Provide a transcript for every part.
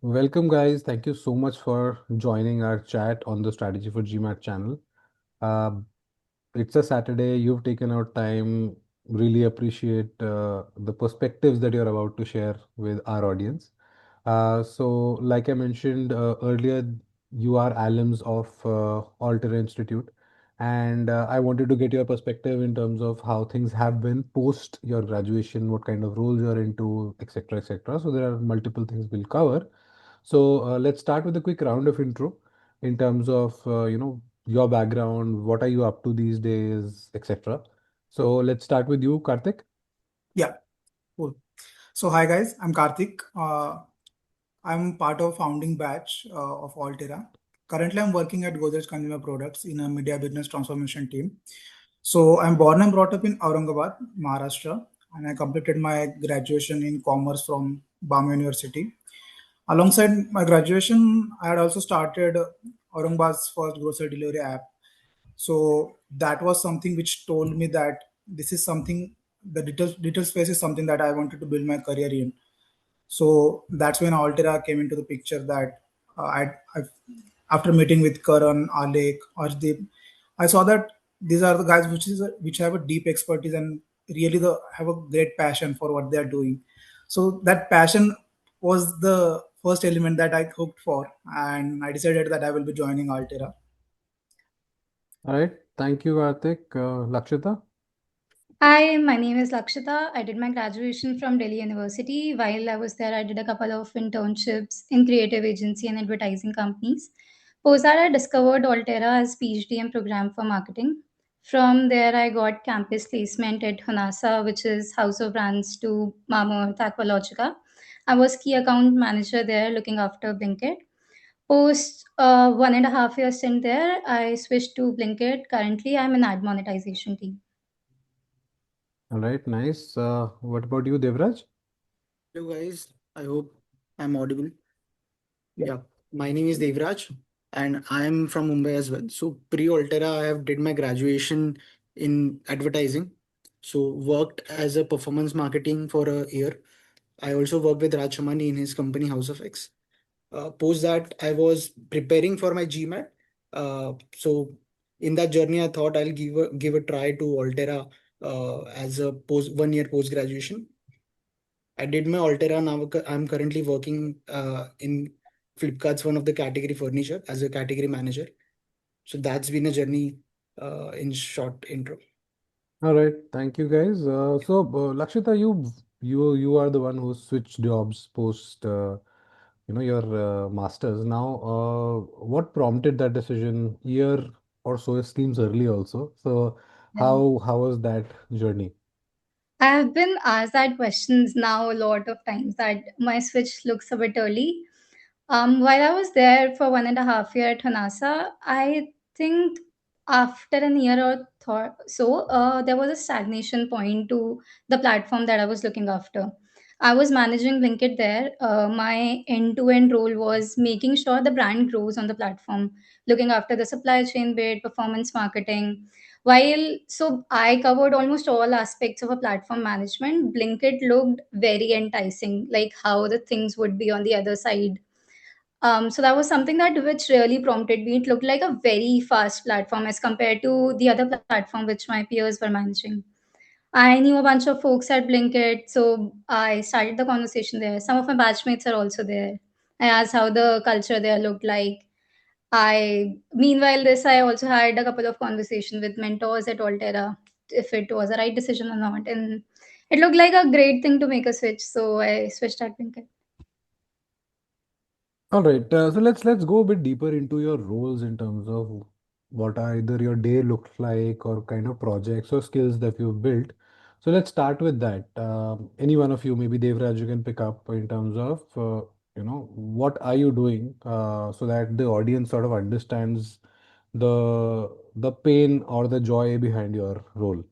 Welcome, guys. Thank you so much for joining our chat on the Strategy for GMAT channel. Uh, it's a Saturday. You've taken out time. Really appreciate the perspectives that you're about to share with our audience. Like I mentioned earlier, you are alums of Altera Institute, and I wanted to get your perspective in terms of how things have been post your graduation, what kind of roles you're into, etc., etc. So there are multiple things we'll cover. Let's start with a quick round of intro in terms of your background, what are you up to these days, etc. So let's start with you, Karthik. Yeah, cool. So hi guys, I'm Karthik. I'm part of founding batch of Altera. Currently, I'm working at Godrej Consumer Products in a media business transformation team. So I'm born and brought up in Aurangabad, Maharashtra, and I completed my graduation in commerce from Bama University. Alongside my graduation, I had also started Aurangabad's first grocery delivery app. So that was something which told me that this is something, the digital space is something that I wanted to build my career in. So that's when Altera came into the picture. That I after meeting with Karan, Alek, Arshdeep, I saw that these are the guys which have a deep expertise and really have a great passion for what they are doing. So that passion was the first element that I hooked for, and I decided that I will be joining Altera. All right. Thank you, Karthik. Lakshita. Hi, my name is Lakshita. I did my graduation from Delhi University. While I was there, I did a couple of internships in creative agency and advertising companies. Post that, I discovered Altera as PhD and program for marketing. From there, I got campus placement at Honasa, which is House of Brands to Mamaearth Aqualogica. I was key account manager there, looking after Blinkit. Post 1.5 year stint there, I switched to Blinkit. Currently, I'm in ad monetization team. All right. Nice. What about you, Devraj? Hello guys, I hope I'm audible. Yeah. Yeah, my name is Devraj and I am from Mumbai as well. So pre-Altera, I have did my graduation in advertising. So worked as a performance marketing for a year. I also worked with Raj Shamani in his company House of X. Post that, I was preparing for my GMAT. So in that journey, I thought I'll give a try to Altera as a post 1 year post graduation. I did my Altera. Now I'm currently working in Flipkart's one of the category furniture as a category manager. So that's been a journey in short intro. All right. Thank you, guys. Lakshita, you are the one who switched jobs post your masters. Now, what prompted that decision? Year or so seems early also. So how was that journey? I have been asked that questions now a lot of times that my switch looks a bit early. While I was there for 1.5 year at Hanasa, I think after an year or so, there was a stagnation point to the platform that I was looking after. I was managing Blinkit there. My end-to-end role was making sure the brand grows on the platform, looking after the supply chain bit, performance marketing. So I covered almost all aspects of a platform management. Blinkit looked very enticing, like how the things would be on the other side. So that was something that which really prompted me. It looked like a very fast platform as compared to the other platform which my peers were managing. I knew a bunch of folks at Blinkit, so I started the conversation there. Some of my batchmates are also there. I asked how the culture there looked like. Meanwhile, I also had a couple of conversations with mentors at Altera if it was a right decision or not. And it looked like a great thing to make a switch, so I switched at Blinkit. All right. So let's go a bit deeper into your roles in terms of what either your day looks like or kind of projects or skills that you've built. So let's start with that. Any one of you, maybe Devraj, you can pick up in terms of what are you doing so that the audience sort of understands the pain or the joy behind your role.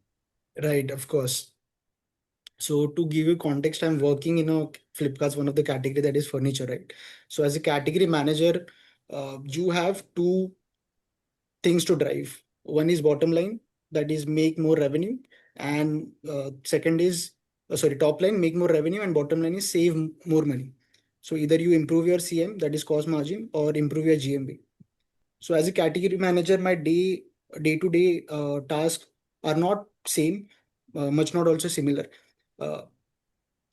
Right, of course. So to give you context, I'm working in a Flipkart's one of the category that is furniture, right? So as a category manager, you have two things to drive. One is bottom line, that is make more revenue, and second is sorry, top line make more revenue, and bottom line is save more money. So either you improve your CM, that is cost margin, or improve your GMV. So as a category manager, my day to day tasks are not same, much not also similar. Uh,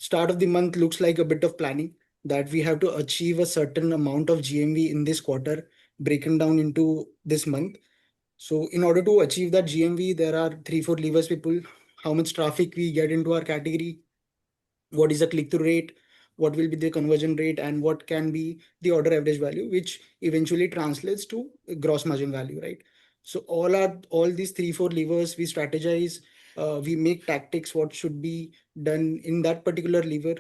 Start of the month looks like a bit of planning, that we have to achieve a certain amount of GMV in this quarter, broken down into this month. So in order to achieve that GMV, there are three, four levers we pull. How much traffic we get into our category, what is the click-through rate, what will be the conversion rate, and what can be the order average value, which eventually translates to gross margin value, right? So all these three, four levers we strategize, we make tactics, what should be done in that particular lever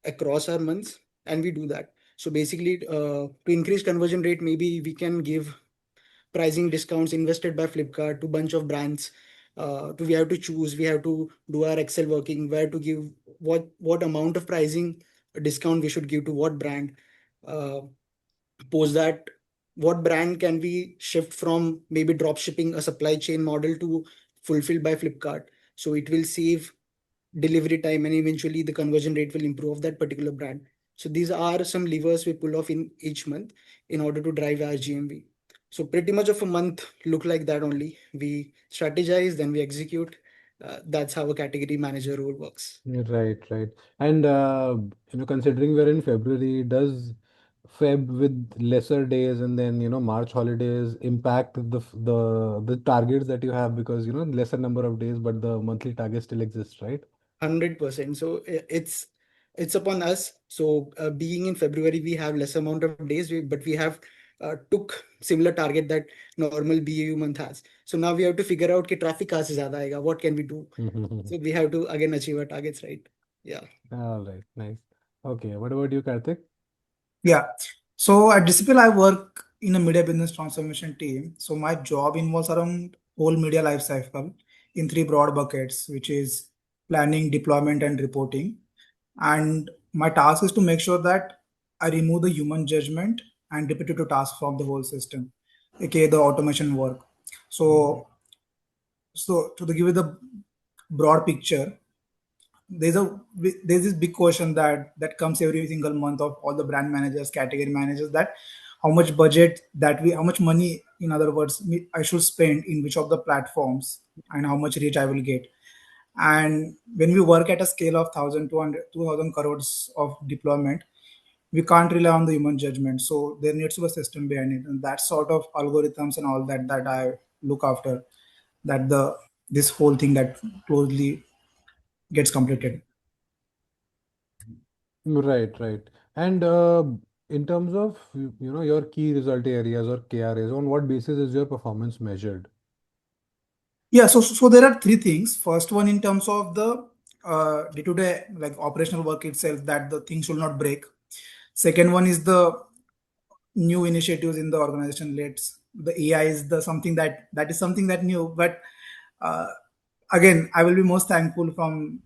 across our months, and we do that. So basically, to increase conversion rate, maybe we can give pricing discounts invested by Flipkart to bunch of brands. We have to choose, we have to do our Excel working, where to give what amount of pricing discount we should give to what brand. Uh, Post that, what brand can we shift from maybe drop shipping a supply chain model to fulfilled by Flipkart. So it will save delivery time, and eventually the conversion rate will improve of that particular brand. So these are some levers we pull off in each month in order to drive our GMV. So pretty much of a month look like that only. We strategize, then we execute. That's how a category manager role works. Right, right. And considering we're in February, does Feb with lesser days and then March holidays impact the targets that you have, because lesser number of days, but the monthly target still exists, right? 100%. So it's upon us. So being in February, we have less amount of days, but we have took similar target that normal BAU month has. So now we have to figure out कि traffic कहाँ से ज़्यादा आएगा, what can we do? So we have to again achieve our targets, right? Yeah. All right, nice. Okay, what about you, Karthik? Yeah. So at Disciple, I work in a media business transformation team. So my job involves around whole media life cycle in three broad buckets, which is planning, deployment, and reporting. And my task is to make sure that I remove the human judgment and repetitive tasks from the whole system, aka the automation work. So, so to give you the broad picture, there's a there's this big question that comes every single month of all the brand managers, category managers, that how much budget that we how much money, in other words, I should spend in which of the platforms, and how much reach I will get. And when we work at a scale of 1,200 crores of deployment, we can't rely on the human judgment, so there needs to be a system behind it, and that sort of algorithms and all that I look after, that the this whole thing that closely gets completed. Right, right. And in terms of your key result areas or KRAs, on what basis is your performance measured? Yeah, so there are three things. First one, in terms of the day-to-day like operational work itself, that the thing should not break. Second one is the new initiatives in the organization. Let's the AI is the something that is something that new, but uh, again, I will be most thankful from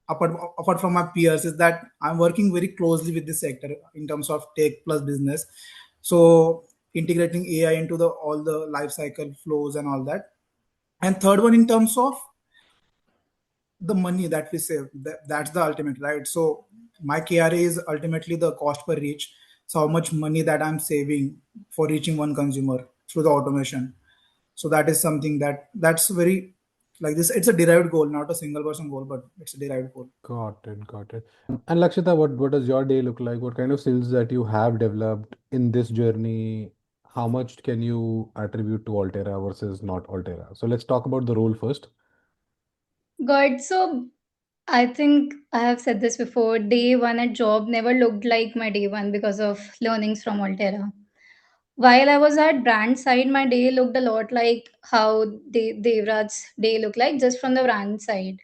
apart from my peers is that I'm working very closely with this sector in terms of tech plus business. So integrating AI into the all the life cycle flows and all that. And third one, in terms of the money that we save, that's the ultimate, right? So my KRA is ultimately the cost per reach. So how much money that I'm saving for reaching one consumer through the automation. So that is something that's very like this. It's a derived goal, not a single person goal, but it's a derived goal. Got it, got it. And Lakshita, what does your day look like? What kind of skills that you have developed in this journey? How much can you attribute to Altera versus not Altera? So let's talk about the role first. Good. So I think I have said this before. Day one at job never looked like my day one because of learnings from Altera. While I was at brand side, my day looked a lot like how Devraj's day looked like, just from the brand side.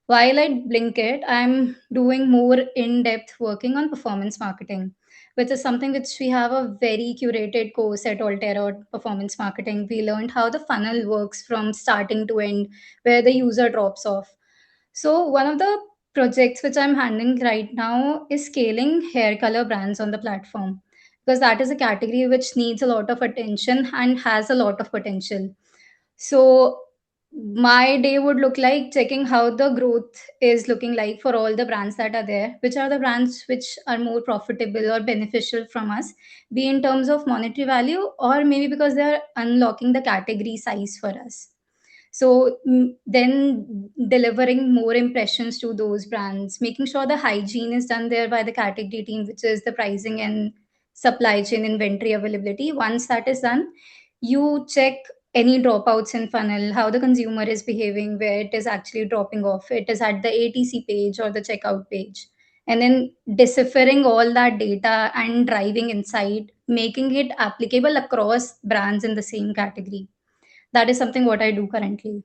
While at Blinkit, I'm doing more in-depth working on performance marketing, which is something which we have a very curated course at Altera on performance marketing. We learned how the funnel works from starting to end, where the user drops off. So one of the projects which I'm handling right now is scaling hair color brands on the platform, because that is a category which needs a lot of attention and has a lot of potential. So my day would look like checking how the growth is looking like for all the brands that are there, which are the brands which are more profitable or beneficial from us, be in terms of monetary value or maybe because they are unlocking the category size for us. So then delivering more impressions to those brands, making sure the hygiene is done there by the category team, which is the pricing and supply chain inventory availability. Once that is done, you check any dropouts in funnel, how the consumer is behaving, where it is actually dropping off, it is at the ATC page or the checkout page, and then deciphering all that data and driving insight, making it applicable across brands in the same category. That is something what I do currently.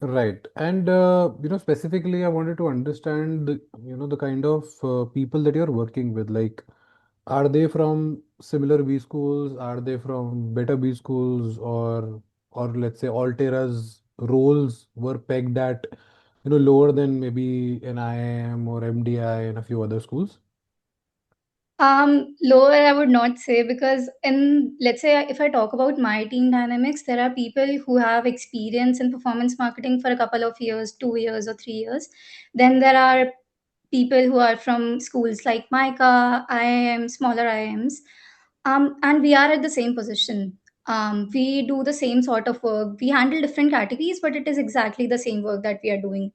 Right. And specifically, I wanted to understand the kind of people that you're working with. Like, are they from similar B schools? Are they from better B schools? Or let's say Altera's roles were pegged at, lower than maybe an IIM or MDI and a few other schools? Lower, I would not say, because in, let's say, if I talk about my team dynamics, there are people who have experience in performance marketing for a couple of years, 2 years or 3 years. Then there are people who are from schools like MICA, IIM, smaller IIMs, and we are at the same position. We do the same sort of work. We handle different categories, but it is exactly the same work that we are doing,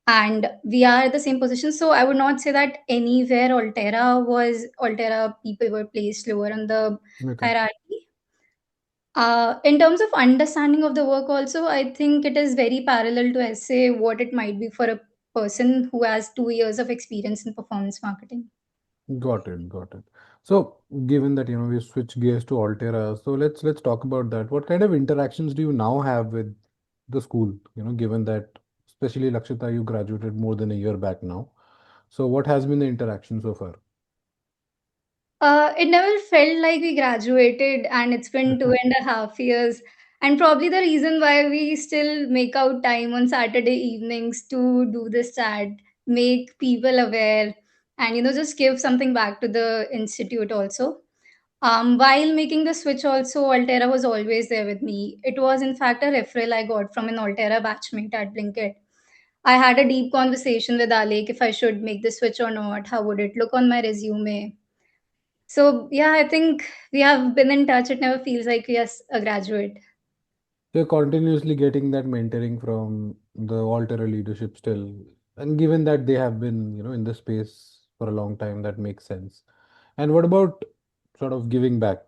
and we are at the same position. So I would not say that anywhere Altera people were placed lower on the Okay. hierarchy. In terms of understanding of the work also, I think it is very parallel to essay what it might be for a person who has 2 years of experience in performance marketing. Got it, got it. So, given that we switch gears to Altera, so let's talk about that. What kind of interactions do you now have with the school? Given that, especially Lakshita, you graduated more than a year back now. So, what has been the interaction so far? It never felt like we graduated, and it's been 2.5 years. And probably the reason why we still make out time on Saturday evenings to do this chat, make people aware, and just give something back to the institute also. While making the switch, also Altera was always there with me. It was in fact a referral I got from an Altera batchmate at Blinkit. I had a deep conversation with Alek if I should make the switch or not. How would it look on my resume? So yeah, I think we have been in touch. It never feels like we are a graduate. So, you're continuously getting that mentoring from the Altera leadership still. And given that they have been, in the space for a long time, that makes sense. And what about sort of giving back?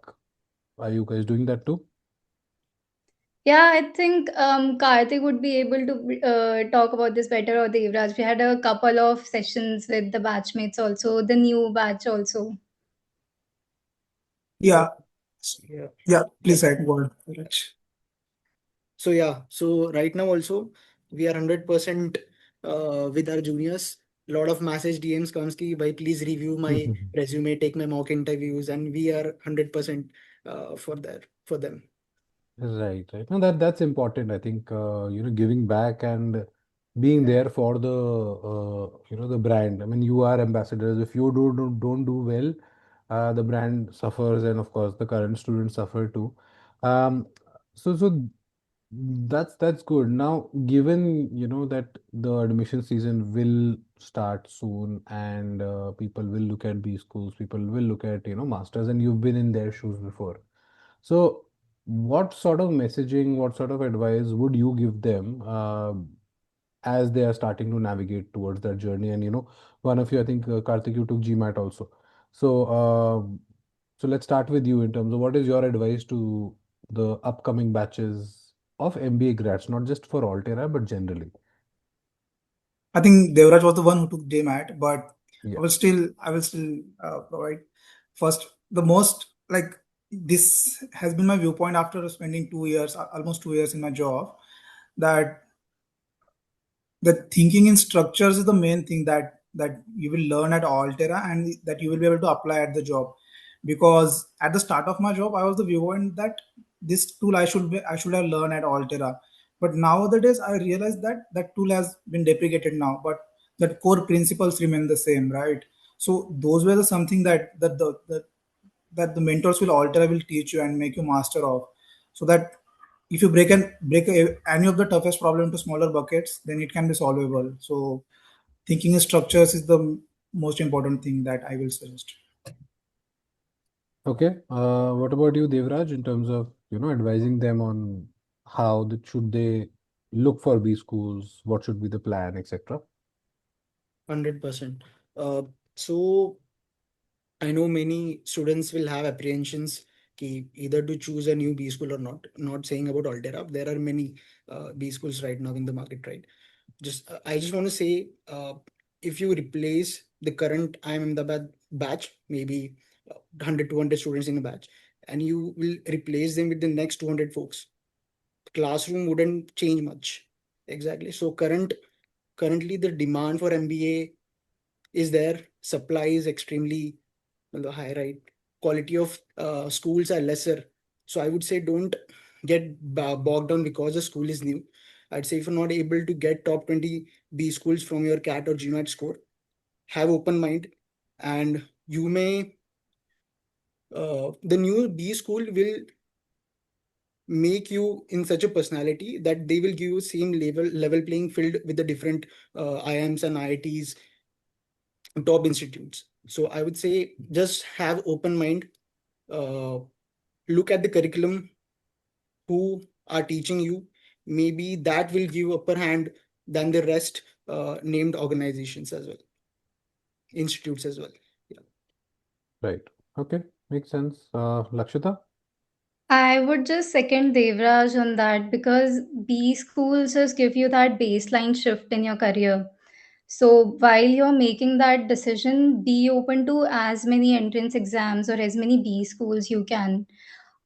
Are you guys doing that too? Yeah, I think Karthik would be able to talk about this better, or Devraj. We had a couple of sessions with the batchmates also, the new batch also. Yeah, Yeah. yeah. Yeah. Please add word, Raj. So yeah, so right now also we are 100% with our juniors. A lot of message DMs comes ki bhai please review my resume, take my mock interviews, and we are 100% for that for them. Right, right. No, that's important. I think giving back and being there for the the brand. I mean, you are ambassadors. If you don't do well, the brand suffers, and of course, the current students suffer too. Um, so that's good. Now, given that the admission season will start soon, and people will look at B schools, people will look at masters, and you've been in their shoes before. So, what sort of messaging, what sort of advice would you give them as they are starting to navigate towards that journey? And one of you, I think, Karthik, you took GMAT also. So, so let's start with you in terms of what is your advice to the upcoming batches of MBA grads, not just for Altera, but generally. I think Devraj was the one who took JMAT, but Yeah. I will still provide first the most like this has been my viewpoint after spending 2 years, almost 2 years in my job, that the thinking in structures is the main thing that you will learn at Altera and that you will be able to apply at the job. Because at the start of my job, I was the viewpoint that this tool I should have learned at Altera. But nowadays, I realize that that tool has been deprecated now, but that core principles remain the same, right? So those were the something that the mentors will Altera will teach you and make you master of, so that if you break any of the toughest problem to smaller buckets, then it can be solvable. So thinking in structures is the most important thing that I will suggest. Okay. What about you, Devraj, in terms of, advising them on how should they look for B schools, what should be the plan, etc. 100%. So I know many students will have apprehensions ki either to choose a new B school or not. Not saying about Altera. There are many B schools right now in the market, right? I just want to say, if you replace the current IIM Ahmedabad batch, maybe 100 200 students in a batch, and you will replace them with the next 200 folks, classroom wouldn't change much. Exactly. So currently the demand for MBA is there. Supply is extremely high, right? Quality of schools are lesser. So I would say don't get bogged down because the school is new. I'd say if you're not able to get top 20 B schools from your CAT or GMAT score, have open mind, and you may the new B school will make you in such a personality that they will give you same level playing field with the different IIMs and IITs, top institutes. So I would say just have open mind, uh, look at the curriculum, who are teaching you. Maybe that will give upper hand than the rest named organizations as well, institutes as well. Yeah. Right. Okay. Makes sense. Lakshita? I would just second Devraj on that because B schools just give you that baseline shift in your career. So while you're making that decision, be open to as many entrance exams or as many B schools you can.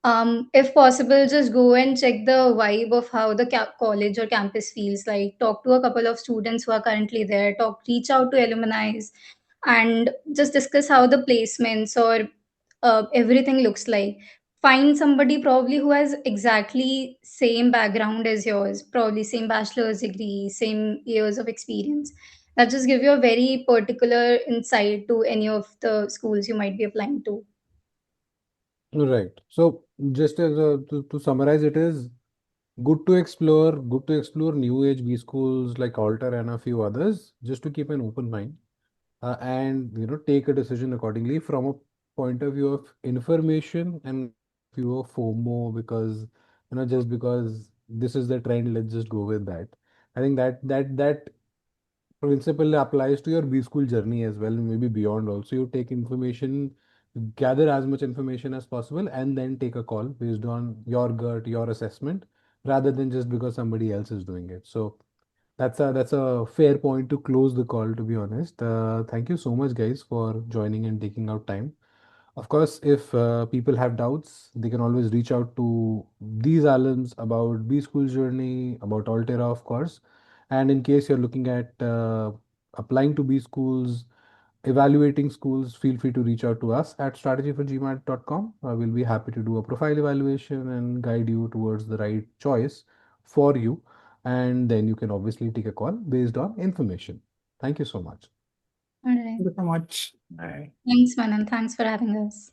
If possible, just go and check the vibe of how the college or campus feels like. Talk to a couple of students who are currently there. Reach out to alumni, and just discuss how the placements or everything looks like. Find somebody probably who has exactly same background as yours, probably same bachelor's degree, same years of experience. That just give you a very particular insight to any of the schools you might be applying to. Right. So just as to summarize, it is good to explore new age B schools like Alter and a few others, just to keep an open mind, and take a decision accordingly from a point of view of information and view of FOMO, because just because this is the trend, let's just go with that. I think that principle applies to your B school journey as well, maybe beyond also. You take information, gather as much information as possible, and then take a call based on your gut, your assessment, rather than just because somebody else is doing it. So that's a fair point to close the call, to be honest. Thank you so much, guys, for joining and taking out time. Of course, if people have doubts, they can always reach out to these alums about B School journey, about Altera, of course. And in case you're looking at applying to B schools, evaluating schools, feel free to reach out to us at strategyforgmat.com. We'll be happy to do a profile evaluation and guide you towards the right choice for you. And then you can obviously take a call based on information. Thank you so much. All right. Thank you so much. Bye. Thanks, Manan. Thanks for having us.